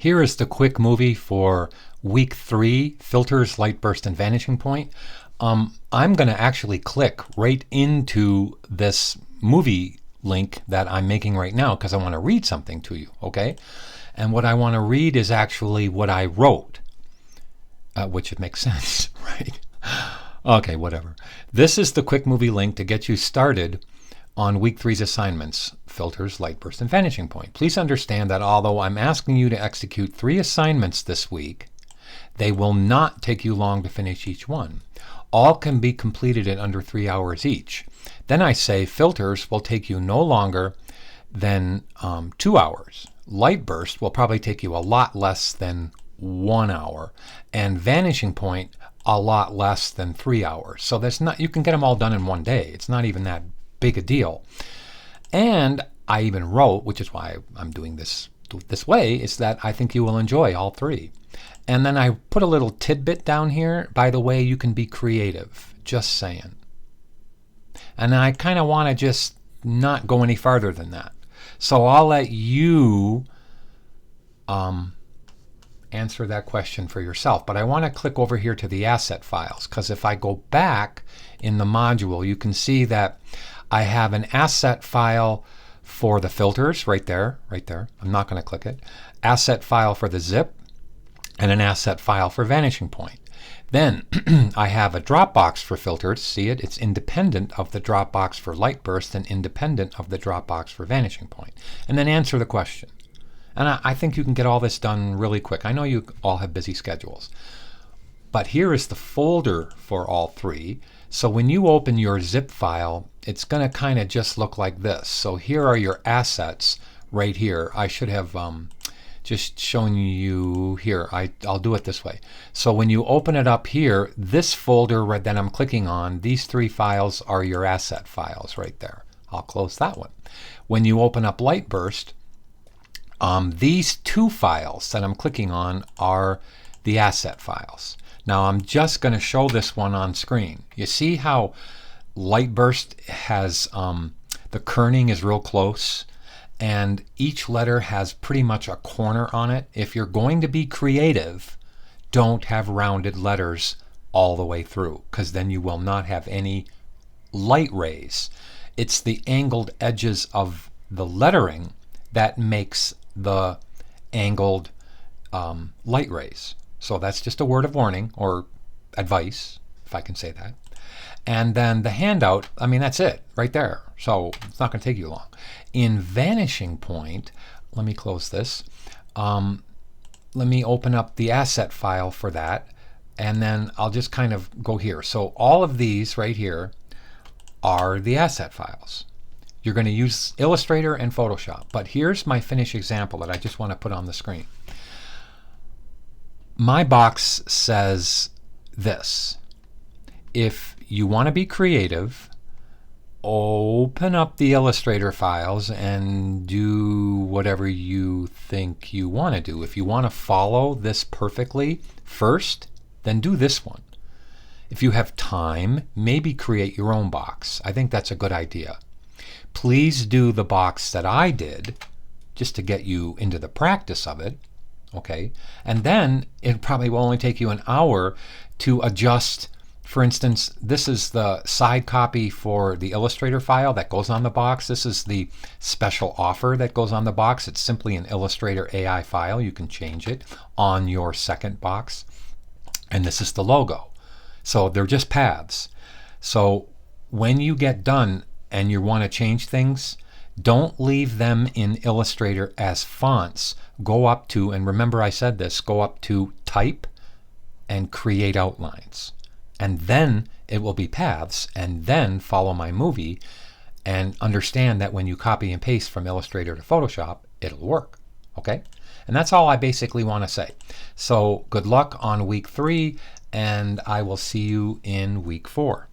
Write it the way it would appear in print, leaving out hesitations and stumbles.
Here is the quick movie for week 3, Filters, LightBurst and Vanishing Point. I'm going to actually click right into this movie link that I'm making right now because I want to read something to you, okay? And what I want to read is actually what I wrote, which it makes sense, right? Okay, whatever. This is the quick movie link to get you started on week 3's assignments, Filters, LightBurst, and Vanishing Point. Please understand that although I'm asking you to execute 3 assignments this week, they will not take you long to finish each one. All can be completed in under 3 hours each. Then I say filters will take you no longer than 2 hours. LightBurst will probably take you a lot less than 1 hour. And Vanishing Point a lot less than 3 hours. So that's not, you can get them all done in one day. It's not even that big a deal. And I even wrote, which is why I'm doing this way, is that I think you will enjoy all 3. And then I put a little tidbit down here. By the way, you can be creative. Just saying. And I kind of want to just not go any farther than that. So I'll let you answer that question for yourself. But I want to click over here to the asset files, because if I go back in the module, you can see that I have an asset file for the filters right there. I'm not going to click it. Asset file for the zip and an asset file for Vanishing Point. Then I have a Dropbox for filters. See it? It's independent of the Dropbox for LightBurst and independent of the Dropbox for Vanishing Point. And then answer the question. And I think you can get all this done really quick. I know you all have busy schedules. But here is the folder for all 3. So when you open your zip file, it's going to kind of just look like this. So here are your assets right here. I should have just shown you here. I'll do it this way. So when you open it up here, this folder that I'm clicking on, these 3 files are your asset files right there. I'll close that one. When you open up LightBurst, these 2 files that I'm clicking on are the asset files. Now I'm just going to show this one on screen. You see how LightBurst has the kerning is real close, and each letter has pretty much a corner on it. If you're going to be creative, don't have rounded letters all the way through, because then you will not have any light rays. It's the angled edges of the lettering that makes the angled light rays. So that's just a word of warning or advice, if I can say that. And then the handout, I mean, that's it right there. So it's not going to take you long. In Vanishing Point, let me close this. Let me open up the asset file for that. And then I'll just kind of go here. So all of these right here are the asset files. You're going to use Illustrator and Photoshop. But here's my finished example that I just want to put on the screen. My box says this. If you want to be creative, open up the Illustrator files and do whatever you think you want to do. If you want to follow this perfectly first, then do this one. If you have time, maybe create your own box. I think that's a good idea. Please do the box that I did just to get you into the practice of it. Okay, and then it probably will only take you an hour to adjust. For instance, this is the side copy for the Illustrator file that goes on the box. This is the special offer that goes on the box. It's simply an Illustrator AI file. You can change it on your second box. And this is the logo. So they're just paths. So when you get done and you want to change things, don't leave them in Illustrator as fonts. Go up to, and remember I said this, go up to Type and Create Outlines. And then it will be paths, and then follow my movie and understand that when you copy and paste from Illustrator to Photoshop, it'll work. Okay? And that's all I basically want to say. So good luck on week 3, and I will see you in week 4.